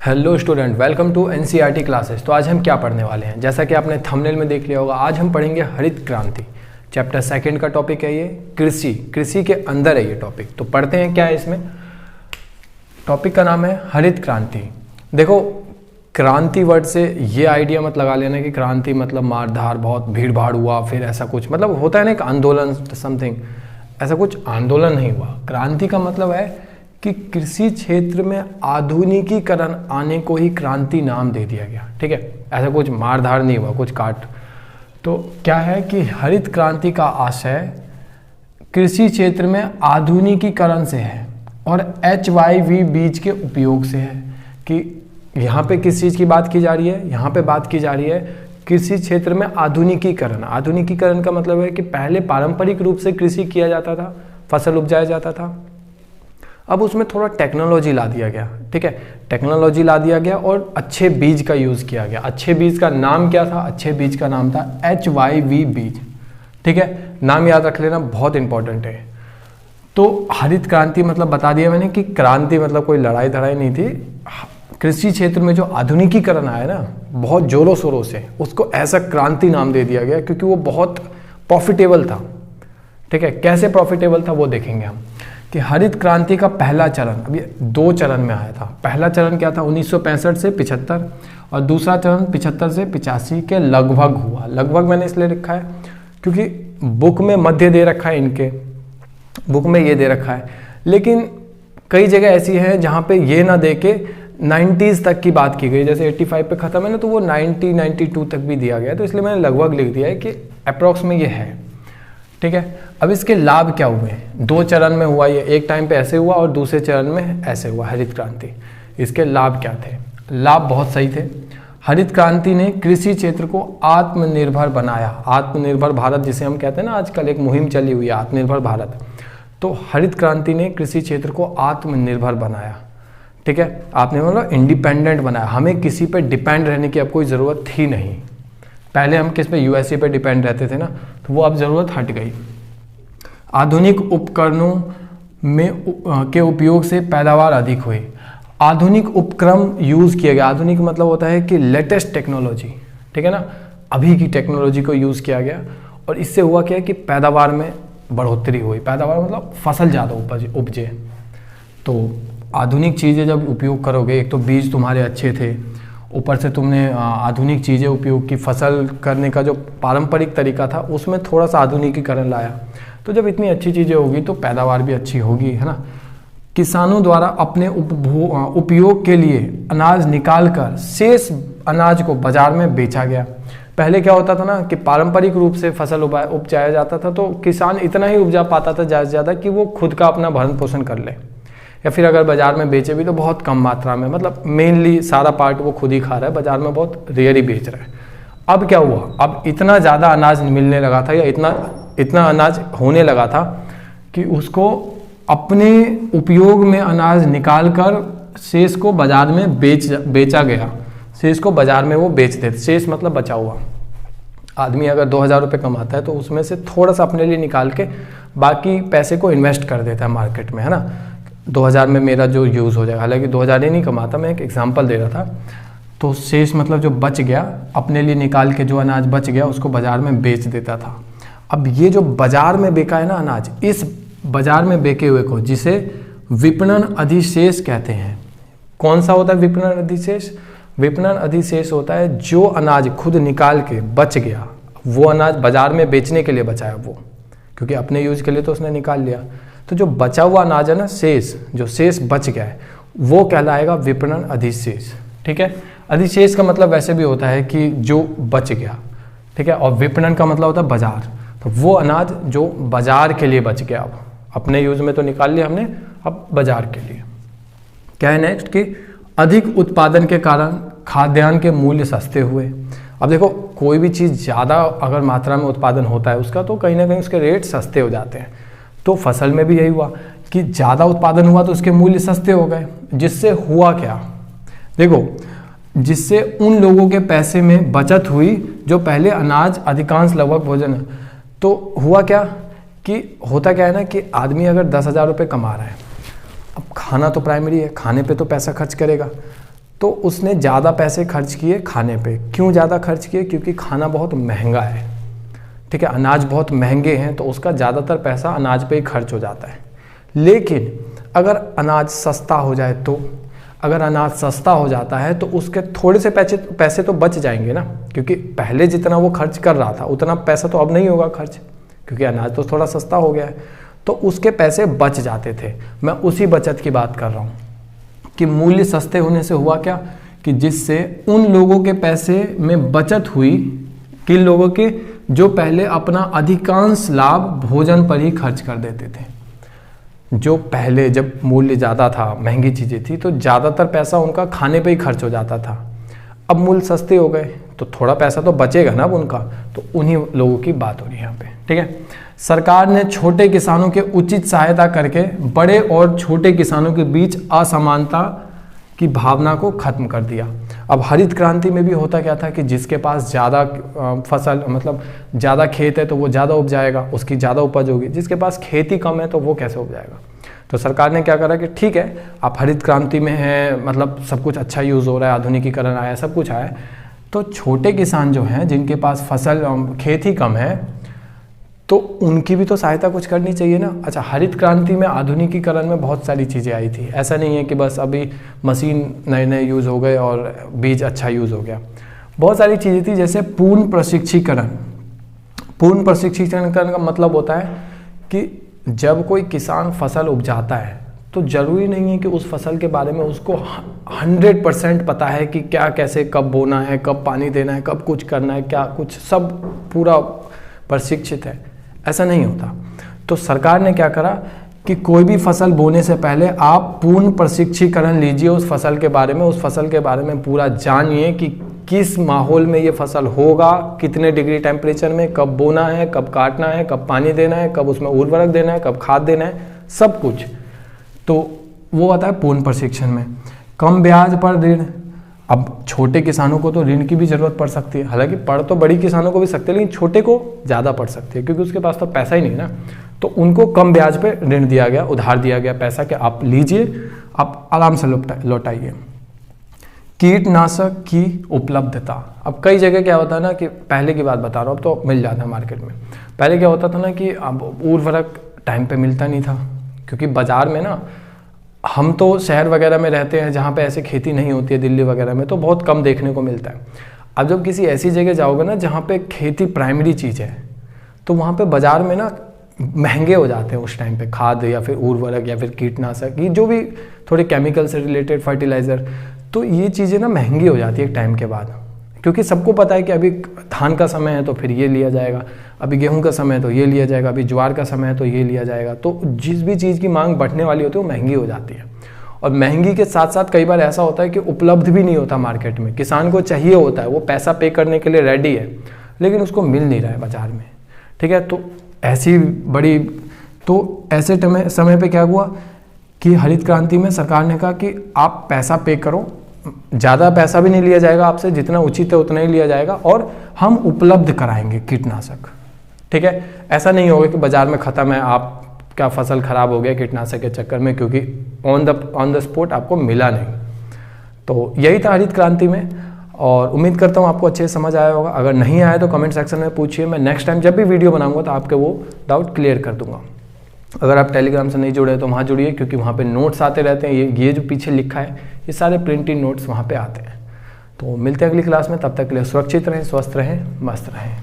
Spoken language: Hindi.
Hello student, welcome to NCERT classes. तो आज हम क्या पढ़ने वाले हैं, जैसा कि आपने थंबनेल में देख लिया होगा, आज हम पढ़ेंगे हरित क्रांति। चैप्टर 2 का टॉपिक है ये कृषि के अंदर है ये टॉपिक। तो पढ़ते हैं क्या है इसमें। टॉपिक का नाम है हरित क्रांति। देखो, क्रांति वर्ड से ये आइडिया मत लगा लेना कि क्रांति मतलब मारधार, बहुत भीड़ भाड़ हुआ, फिर ऐसा कुछ मतलब होता है ना एक आंदोलन समथिंग, ऐसा कुछ आंदोलन नहीं हुआ। क्रांति का मतलब है कि कृषि क्षेत्र में आधुनिकीकरण आने को ही क्रांति नाम दे दिया गया। ठीक है, ऐसा कुछ मारधार नहीं हुआ, कुछ काट। तो क्या है कि हरित क्रांति का आशय कृषि क्षेत्र में आधुनिकीकरण से है और HYV बीज के उपयोग से है। कि यहाँ पे किस चीज़ की बात की जा रही है, यहाँ पे बात की जा रही है कृषि क्षेत्र में आधुनिकीकरण। आधुनिकीकरण का मतलब है कि पहले पारंपरिक रूप से कृषि किया जाता था, फसल उपजाया जाता था, अब उसमें थोड़ा टेक्नोलॉजी ला दिया गया। ठीक है, टेक्नोलॉजी ला दिया गया और अच्छे बीज का यूज़ किया गया। अच्छे बीज का नाम क्या था? अच्छे बीज का नाम था HYV बीज। ठीक है, नाम याद रख लेना, बहुत इंपॉर्टेंट है। तो हरित क्रांति मतलब बता दिया मैंने कि क्रांति मतलब कोई लड़ाई धड़ाई नहीं थी। कृषि क्षेत्र में जो आधुनिकीकरण आया ना बहुत जोरों शोरों से, उसको ऐसा क्रांति नाम दे दिया गया क्योंकि वो बहुत प्रॉफिटेबल था। ठीक है, कैसे प्रॉफिटेबल था वो देखेंगे हम। कि हरित क्रांति का पहला चरण अभी 2 चरण में आया था। पहला चरण क्या था? 1965 से 75 और दूसरा चरण 75 से 85 के लगभग हुआ। लगभग मैंने इसलिए रखा है क्योंकि बुक में मध्य दे रखा है, इनके बुक में ये दे रखा है, लेकिन कई जगह ऐसी है जहाँ पे ये ना दे के 90s तक की बात की गई। जैसे 85 पे ख़त्म है ना, तो वो 92 तक भी दिया गया, तो इसलिए मैंने लगभग लिख दिया है कि अप्रॉक्स में ये है। ठीक है, अब इसके लाभ क्या हुए? 2 चरण में हुआ ये, एक टाइम पे ऐसे हुआ और दूसरे चरण में ऐसे हुआ हरित क्रांति। इसके लाभ क्या थे? लाभ बहुत सही थे। हरित क्रांति ने कृषि क्षेत्र को आत्मनिर्भर बनाया। आत्मनिर्भर भारत जिसे हम कहते हैं ना, आजकल एक मुहिम चली हुई है आत्मनिर्भर भारत। तो हरित क्रांति ने कृषि क्षेत्र को आत्मनिर्भर बनाया। ठीक है, आपने मतलब इंडिपेंडेंट बनाया। हमें किसी पे डिपेंड रहने की अब कोई ज़रूरत थी नहीं। पहले हम किस पे? USA पे डिपेंड रहते थे ना, तो वो अब ज़रूरत हट गई। आधुनिक उपकरणों में के उपयोग से पैदावार अधिक हुई। आधुनिक उपक्रम यूज़ किया गया। आधुनिक मतलब होता है कि लेटेस्ट टेक्नोलॉजी। ठीक है ना, अभी की टेक्नोलॉजी को यूज़ किया गया और इससे हुआ क्या है कि पैदावार में बढ़ोतरी हुई। पैदावार मतलब फसल ज़्यादा उपजे। तो आधुनिक चीज़ें जब उपयोग करोगे, एक तो बीज तुम्हारे अच्छे थे, ऊपर से तुमने आधुनिक चीज़ें उपयोग की, फसल करने का जो पारंपरिक तरीका था उसमें थोड़ा सा आधुनिकीकरण लाया। तो जब इतनी अच्छी चीज़ें होगी तो पैदावार भी अच्छी होगी, है ना। किसानों द्वारा अपने उपयोग के लिए अनाज निकालकर शेष अनाज को बाजार में बेचा गया। पहले क्या होता था ना कि पारंपरिक रूप से फसल उपजाया जाता था, तो किसान इतना ही उपजा पाता था ज़्यादा से ज़्यादा कि वो खुद का अपना भरण पोषण कर ले, या फिर अगर बाजार में बेचे भी तो बहुत कम मात्रा में, मतलब मेनली सारा पार्ट वो खुद ही खा रहा है, बाजार में बहुत रेयर ही बेच रहा है। अब क्या हुआ? अब इतना ज़्यादा अनाज मिलने लगा था, या इतना अनाज होने लगा था कि उसको अपने उपयोग में अनाज निकालकर शेष को बाजार में बेचा गया। शेष को बाजार में वो बेच देते। शेष मतलब बचा हुआ। आदमी अगर 2000 रुपये कमाता है तो उसमें से थोड़ा सा अपने लिए निकाल के बाकी पैसे को इन्वेस्ट कर देता है मार्केट में, है ना। 2000 में मेरा जो यूज़ हो जाएगा, हालांकि 2000 ही नहीं कमाता, मैं एक एग्जांपल दे रहा था। तो शेष मतलब जो बच गया, अपने लिए निकाल के जो अनाज बच गया उसको बाज़ार में बेच देता था। अब ये जो बाज़ार में बेका है ना अनाज, इस बाज़ार में बेके हुए को जिसे विपणन अधिशेष कहते हैं। कौन सा होता है विपणन अधिशेष? विपणन अधिशेष होता है जो अनाज खुद निकाल के बच गया, वो अनाज बाज़ार में बेचने के लिए बचाया वो, क्योंकि अपने यूज के लिए तो उसने निकाल लिया। तो जो बचा हुआ अनाज है ना, शेष, जो शेष बच गया है, वो कहलाएगा विपणन अधिशेष। ठीक है, अधिशेष का मतलब वैसे भी होता है कि जो बच गया। ठीक है, और विपणन का मतलब होता है बाजार। तो वो अनाज जो बाजार के लिए बच गया, अब अपने यूज में तो निकाल लिया हमने, अब बाजार के लिए। क्या है नेक्स्ट कि अधिक उत्पादन के कारण खाद्यान्न के मूल्य सस्ते हुए। अब देखो, कोई भी चीज़ ज़्यादा अगर मात्रा में उत्पादन होता है उसका, तो कहीं ना कहीं उसके रेट सस्ते हो जाते हैं। तो फसल में भी यही हुआ कि ज़्यादा उत्पादन हुआ तो उसके मूल्य सस्ते हो गए। जिससे हुआ क्या? देखो, जिससे उन लोगों के पैसे में बचत हुई जो पहले अनाज अधिकांश लगभग भोजन है। तो हुआ क्या कि होता क्या है ना कि आदमी अगर 10,000 रुपये कमा रहा है, अब खाना तो प्राइमरी है, खाने पे तो पैसा खर्च करेगा। तो उसने ज़्यादा पैसे खर्च किए खाने पे। क्यों ज़्यादा खर्च किए? क्योंकि खाना बहुत महंगा है, ठीक है, अनाज बहुत महंगे हैं, तो उसका ज़्यादातर पैसा अनाज पे ही खर्च हो जाता है। लेकिन अगर अनाज सस्ता हो जाए तो, अगर अनाज सस्ता हो जाता है तो उसके थोड़े से पैसे तो बच जाएंगे ना, क्योंकि पहले जितना वो खर्च कर रहा था उतना पैसा तो अब नहीं होगा खर्च, क्योंकि अनाज तो थोड़ा सस्ता हो गया है, तो उसके पैसे बच जाते थे। मैं उसी बचत की बात कर रहा हूँ कि मूल्य सस्ते होने से हुआ क्या, कि जिससे उन लोगों के पैसे में बचत हुई, किन लोगों के, जो पहले अपना अधिकांश लाभ भोजन पर ही खर्च कर देते थे। जो पहले जब मूल्य ज़्यादा था, महंगी चीज़ें थी, तो ज़्यादातर पैसा उनका खाने पे ही खर्च हो जाता था। अब मूल्य सस्ते हो गए तो थोड़ा पैसा तो बचेगा ना अब उनका, तो उन्हीं लोगों की बात हो रही है यहाँ पे, ठीक है। सरकार ने छोटे किसानों के उचित सहायता करके बड़े और छोटे किसानों के बीच असमानता की भावना को खत्म कर दिया। अब हरित क्रांति में भी होता क्या था कि जिसके पास ज़्यादा फसल, मतलब ज़्यादा खेत है तो वो ज़्यादा उपजाएगा, उसकी ज़्यादा उपज होगी, जिसके पास खेती कम है तो वो कैसे उपजाएगा। तो सरकार ने क्या करा कि ठीक है, आप हरित क्रांति में हैं, मतलब सब कुछ अच्छा यूज़ हो रहा है, आधुनिकीकरण आया, सब कुछ आया, तो छोटे किसान जो हैं जिनके पास फसल खेत ही कम है, तो उनकी भी तो सहायता कुछ करनी चाहिए ना। अच्छा, हरित क्रांति में, आधुनिकीकरण में बहुत सारी चीज़ें आई थी, ऐसा नहीं है कि बस अभी मशीन नए नए यूज़ हो गए और बीज अच्छा यूज़ हो गया। बहुत सारी चीज़ें थी, जैसे पूर्ण प्रशिक्षीकरण। पूर्ण प्रशिक्षीकरण का मतलब होता है कि जब कोई किसान फसल उपजाता है तो ज़रूरी नहीं है कि उस फसल के बारे में उसको 100% पता है कि क्या, कैसे, कब बोना है, कब पानी देना है, कब कुछ करना है, क्या कुछ सब पूरा प्रशिक्षित है, ऐसा नहीं होता। तो सरकार ने क्या करा कि कोई भी फसल बोने से पहले आप पूर्ण प्रशिक्षीकरण लीजिए उस फसल के बारे में, उस फसल के बारे में पूरा जानिए कि किस माहौल में ये फसल होगा, कितने डिग्री टेम्परेचर में, कब बोना है, कब काटना है, कब पानी देना है, कब उसमें उर्वरक देना है, कब खाद देना है, सब कुछ। तो वो आता है पूर्ण प्रशिक्षण में। कम ब्याज पर ऋण। अब छोटे किसानों को तो ऋण की भी ज़रूरत पड़ सकती है, हालांकि पढ़ तो बड़ी किसानों को भी सकते हैं, लेकिन छोटे को ज़्यादा पड़ सकती है क्योंकि उसके पास तो पैसा ही नहीं है ना। तो उनको कम ब्याज पे ऋण दिया गया, उधार दिया गया पैसा कि आप लीजिए, आप आराम से लौटाइए। कीटनाशक की उपलब्धता। अब कई जगह क्या होता है ना कि पहले की बात बता रहा हूँ, अब तो मिल जाता है मार्केट में। पहले क्या होता था ना कि अब उर्वरक टाइम पे मिलता नहीं था, क्योंकि बाज़ार में ना, हम तो शहर वगैरह में रहते हैं जहाँ पे ऐसे खेती नहीं होती है, दिल्ली वगैरह में तो बहुत कम देखने को मिलता है। अब जब किसी ऐसी जगह जाओगे ना जहाँ पे खेती प्राइमरी चीज़ है, तो वहाँ पे बाज़ार में ना महंगे हो जाते हैं उस टाइम पे खाद या फिर उर्वरक या फिर कीटनाशक, ये जो भी थोड़े केमिकल से रिलेटेड फर्टिलाइज़र, तो ये चीज़ें ना महंगी हो जाती है एक टाइम के बाद, क्योंकि सबको पता है कि अभी धान का समय है तो फिर ये लिया जाएगा, अभी गेहूं का समय है तो ये लिया जाएगा, अभी ज्वार का समय है तो ये लिया जाएगा। तो जिस भी चीज़ की मांग बढ़ने वाली होती है वो महंगी हो जाती है, और महंगी के साथ साथ कई बार ऐसा होता है कि उपलब्ध भी नहीं होता मार्केट में। किसान को चाहिए होता है, वो पैसा पे करने के लिए रेडी है, लेकिन उसको मिल नहीं रहा है बाज़ार में, ठीक है। तो ऐसी बड़ी, तो ऐसे समय पे क्या हुआ कि हरित क्रांति में सरकार ने कहा कि आप पैसा पे करो, ज़्यादा पैसा भी नहीं लिया जाएगा आपसे, जितना उचित है उतना ही लिया जाएगा, और हम उपलब्ध कराएंगे कीटनाशक, ठीक है। ऐसा नहीं होगा कि बाज़ार में ख़त्म है, आपका फसल ख़राब हो गया कीटनाशक के चक्कर में, क्योंकि ऑन द स्पॉट आपको मिला नहीं। तो यही था हरित क्रांति में, और उम्मीद करता हूँ आपको अच्छे से समझ आया होगा। अगर नहीं आया तो कमेंट सेक्शन में पूछिए, मैं नेक्स्ट टाइम जब भी वीडियो बनाऊंगा तो आपके वो डाउट क्लियर कर दूंगा। अगर आप टेलीग्राम से नहीं जुड़े हैं तो वहाँ जुड़िए, क्योंकि वहाँ पे नोट्स आते रहते हैं, ये जो पीछे लिखा है ये सारे प्रिंटेड नोट्स वहाँ पे आते हैं। तो मिलते हैं अगली क्लास में, तब तक के लिए सुरक्षित रहें, स्वस्थ रहें, मस्त रहें।